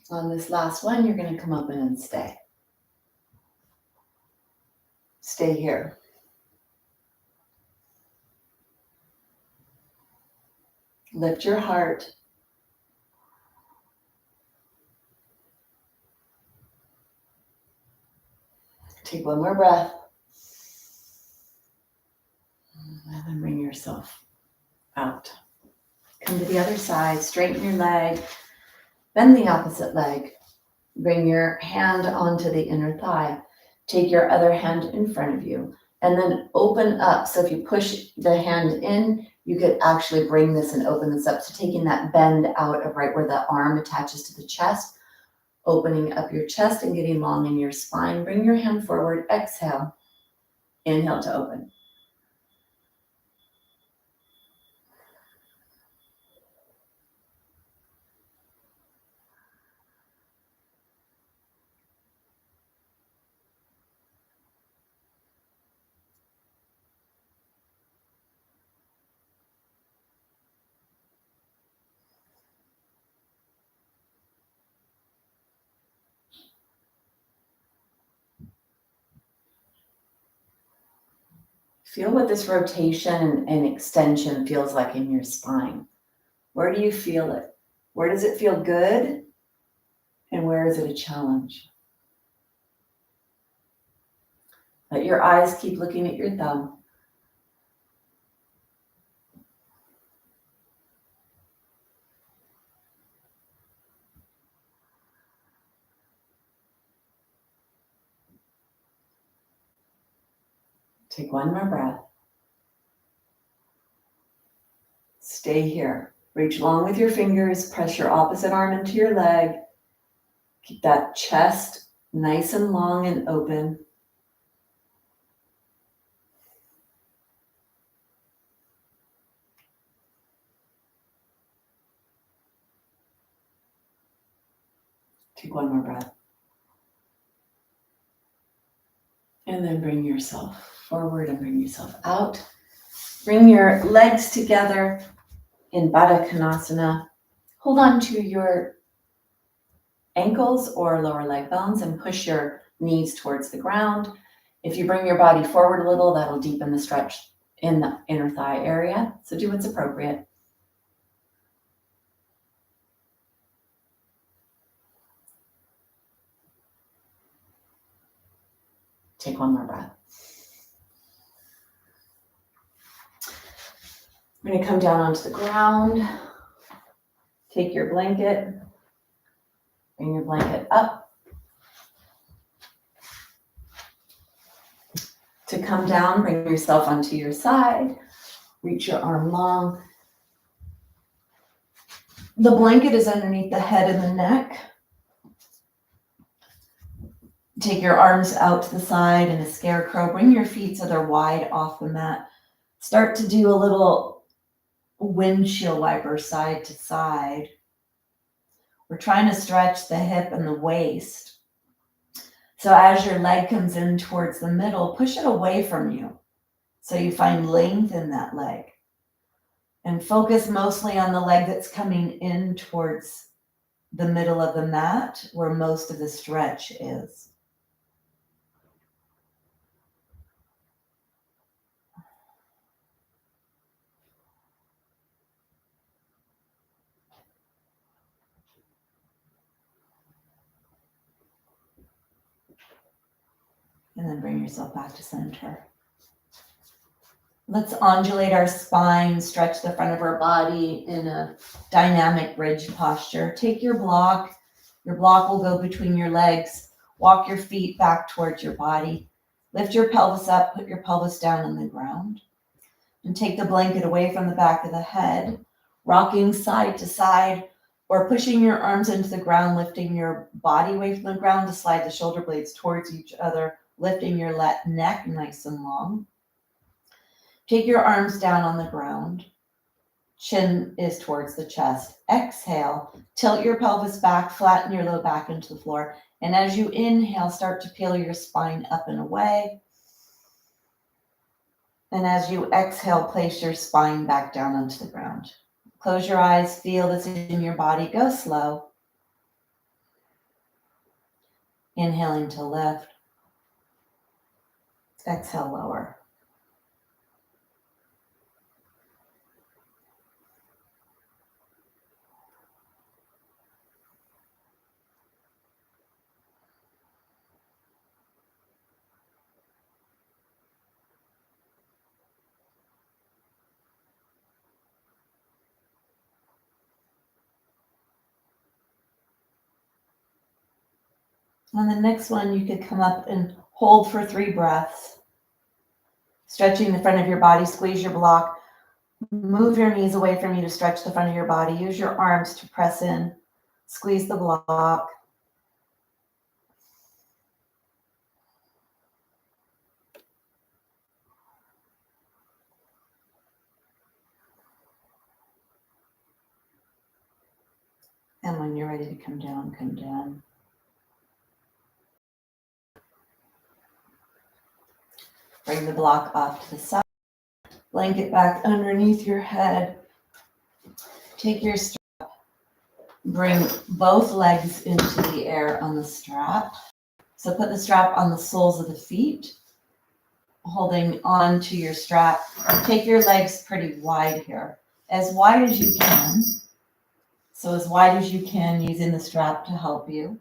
On this last one, you're going to come up and stay. Stay here. Lift your heart. Take one more breath. And then bring yourself out. Come to the other side. Straighten your leg. Bend the opposite leg. Bring your hand onto the inner thigh. Take your other hand in front of you. And then open up. So if you push the hand in, you could actually bring this and open this up. So taking that bend out of right where the arm attaches to the chest, opening up your chest and getting long in your spine. Bring your hand forward. Exhale. Inhale to open. Feel what this rotation and extension feels like in your spine. Where do you feel it? Where does it feel good? And where is it a challenge? Let your eyes keep looking at your thumb. Take one more breath. Stay here. Reach long with your fingers. Press your opposite arm into your leg. Keep that chest nice and long and open. Take one more breath. And then bring yourself forward and bring yourself out. Bring your legs together in Baddha Konasana. Hold on to your ankles or lower leg bones and push your knees towards the ground. If you bring your body forward a little, that'll deepen the stretch in the inner thigh area. So do what's appropriate. Take one more breath. We're going to come down onto the ground. Take your blanket. Bring your blanket up. To come down, bring yourself onto your side. Reach your arm long. The blanket is underneath the head and the neck. Take your arms out to the side in a scarecrow. Bring your feet so they're wide off the mat. Start to do a little windshield wiper side to side. We're trying to stretch the hip and the waist. So as your leg comes in towards the middle, push it away from you so you find length in that leg. And focus mostly on the leg that's coming in towards the middle of the mat where most of the stretch is. And then bring yourself back to center. Let's undulate our spine, stretch the front of our body in a dynamic bridge posture. Take your block. Your block will go between your legs. Walk your feet back towards your body. Lift your pelvis up, put your pelvis down on the ground. And take the blanket away from the back of the head, rocking side to side, or pushing your arms into the ground, lifting your body away from the ground to slide the shoulder blades towards each other, lifting your neck nice and long. Take your arms down on the ground. Chin is towards the chest. Exhale, tilt your pelvis back, flatten your low back into the floor. And as you inhale, start to peel your spine up and away. And as you exhale, place your spine back down onto the ground. Close your eyes, feel this in your body. Go slow. Inhaling to lift. Exhale, lower. On the next one, you could come up and hold for 3 breaths. Stretching the front of your body, squeeze your block. Move your knees away from you to stretch the front of your body. Use your arms to press in. Squeeze the block. And when you're ready to come down, come down. Bring the block off to the side. Blanket back underneath your head. Take your strap. Bring both legs into the air on the strap. So put the strap on the soles of the feet, holding on to your strap. Take your legs pretty wide here, as wide as you can. So as wide as you can, using the strap to help you.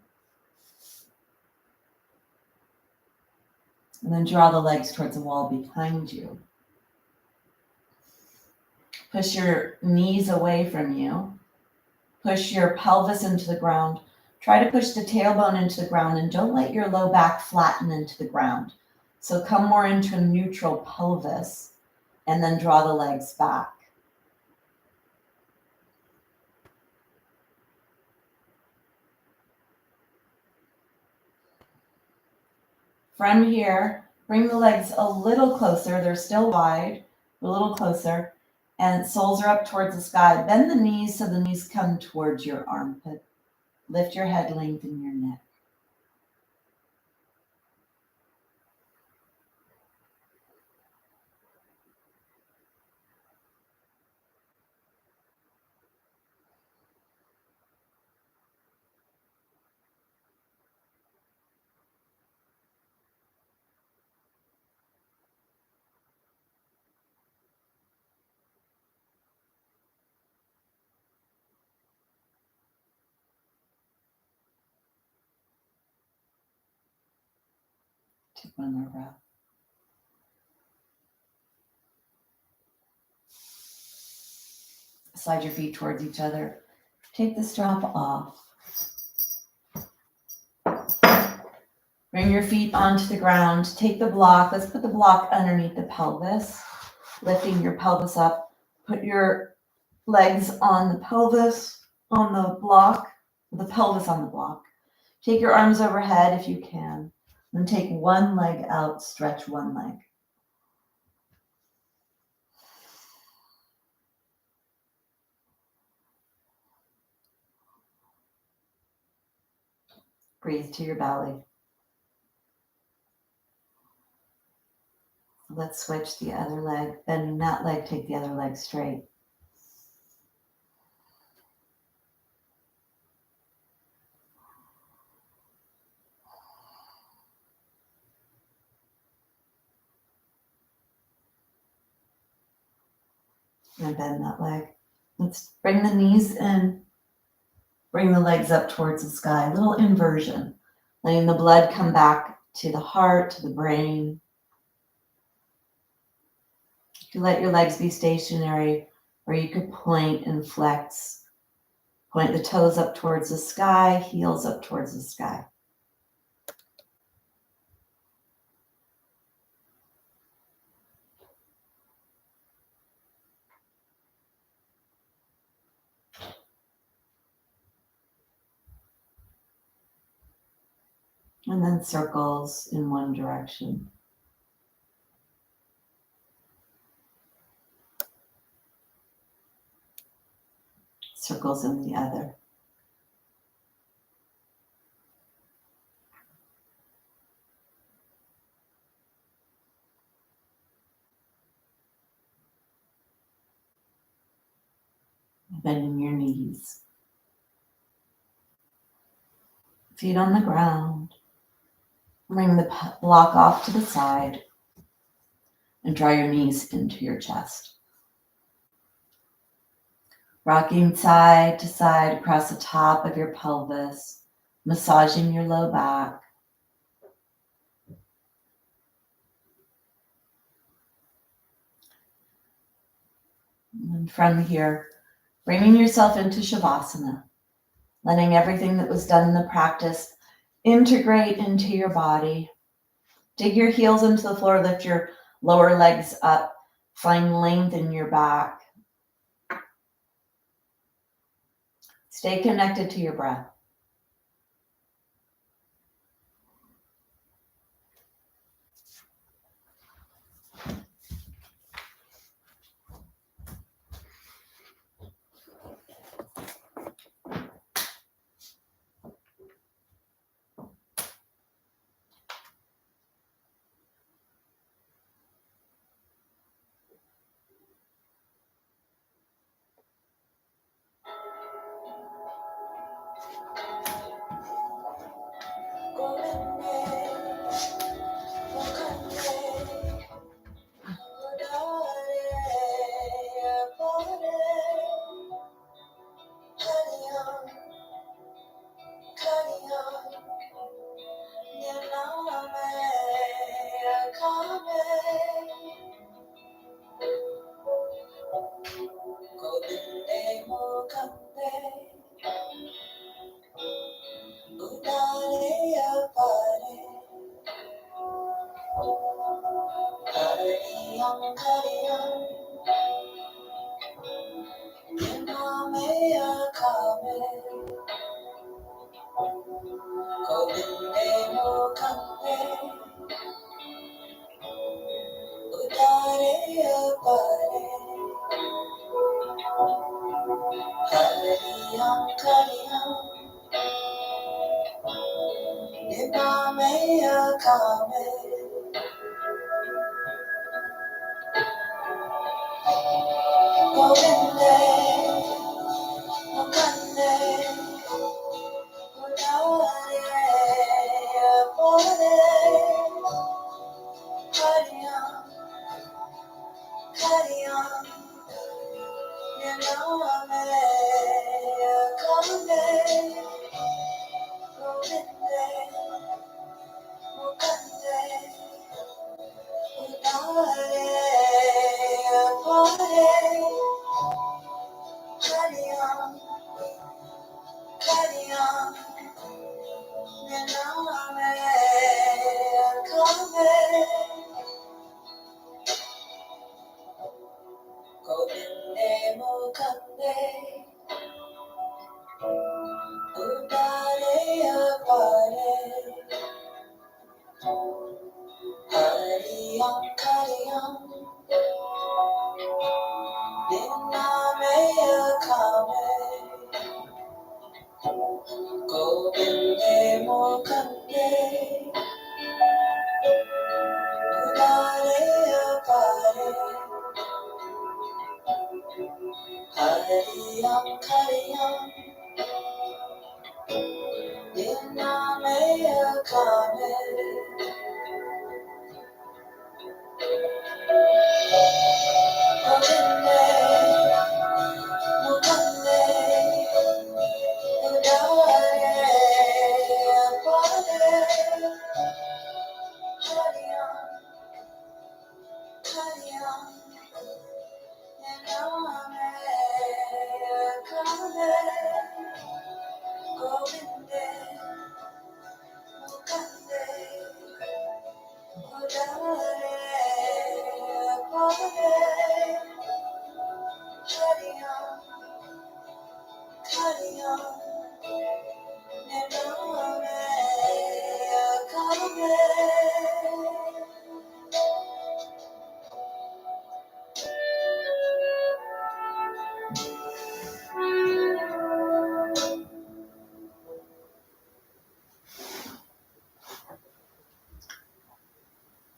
And then draw the legs towards the wall behind you. Push your knees away from you. Push your pelvis into the ground. Try to push the tailbone into the ground and don't let your low back flatten into the ground. So come more into a neutral pelvis and then draw the legs back. From here, bring the legs a little closer. They're still wide, a little closer. And soles are up towards the sky. Bend the knees so the knees come towards your armpit. Lift your head, lengthen your neck. Take one more breath. Slide your feet towards each other. Take the strap off. Bring your feet onto the ground. Take the block. Let's put the block underneath the pelvis, lifting your pelvis up. Put your legs on the pelvis, on the block, the pelvis on the block. Take your arms overhead if you can. Then take one leg out, stretch one leg. Breathe to your belly. Let's switch the other leg. Bending that leg, take the other leg straight. And bend that leg. Let's bring the knees in. Bring the legs up towards the sky. A little inversion. Letting the blood come back to the heart, to the brain. You can let your legs be stationary, or you could point and flex. Point the toes up towards the sky, heels up towards the sky. And then circles in one direction. Circles in the other. Bending your knees. Feet on the ground. Bring the block off to the side and draw your knees into your chest. Rocking side to side across the top of your pelvis, massaging your low back. And from here, bringing yourself into Shavasana, letting everything that was done in the practice integrate into your body. Dig your heels into the floor, lift your lower legs up, find length in your back. Stay connected to your breath.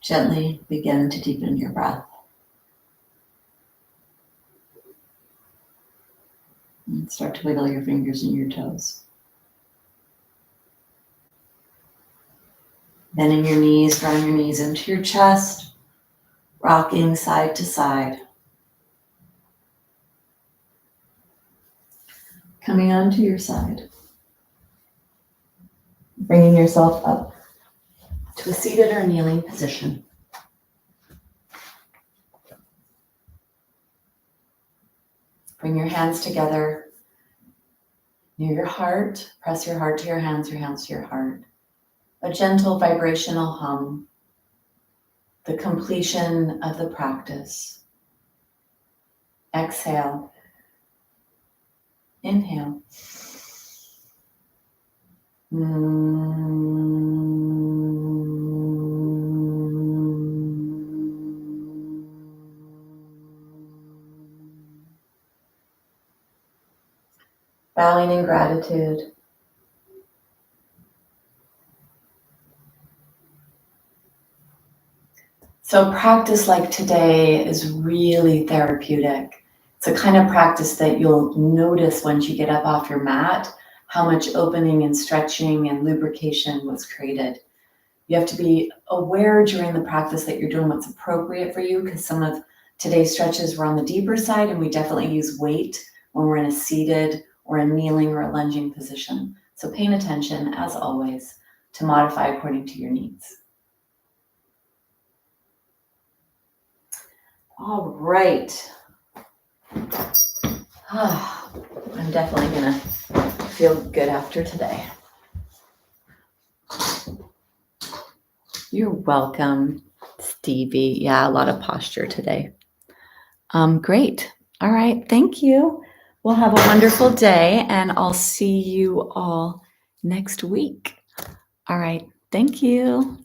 Gently begin to deepen your breath. And start to wiggle your fingers and your toes. Bending your knees, drawing your knees into your chest, rocking side to side. Coming onto your side. Bringing yourself up to a seated or kneeling position. Bring your hands together near your heart. Press your heart to your hands to your heart. A gentle vibrational hum. The completion of the practice. Exhale. Inhale. Bowing in gratitude. So practice like today is really therapeutic. It's a kind of practice that you'll notice once you get up off your mat, how much opening and stretching and lubrication was created. You have to be aware during the practice that you're doing what's appropriate for you, because some of today's stretches were on the deeper side, and we definitely use weight when we're in a seated or a kneeling or a lunging position. So paying attention, as always, to modify according to your needs. All right. I'm definitely gonna feel good after today. You're welcome, Stevie. Yeah, a lot of posture today. Great. All right. Thank you. Well, have a wonderful day, and I'll see you all next week. All right. Thank you.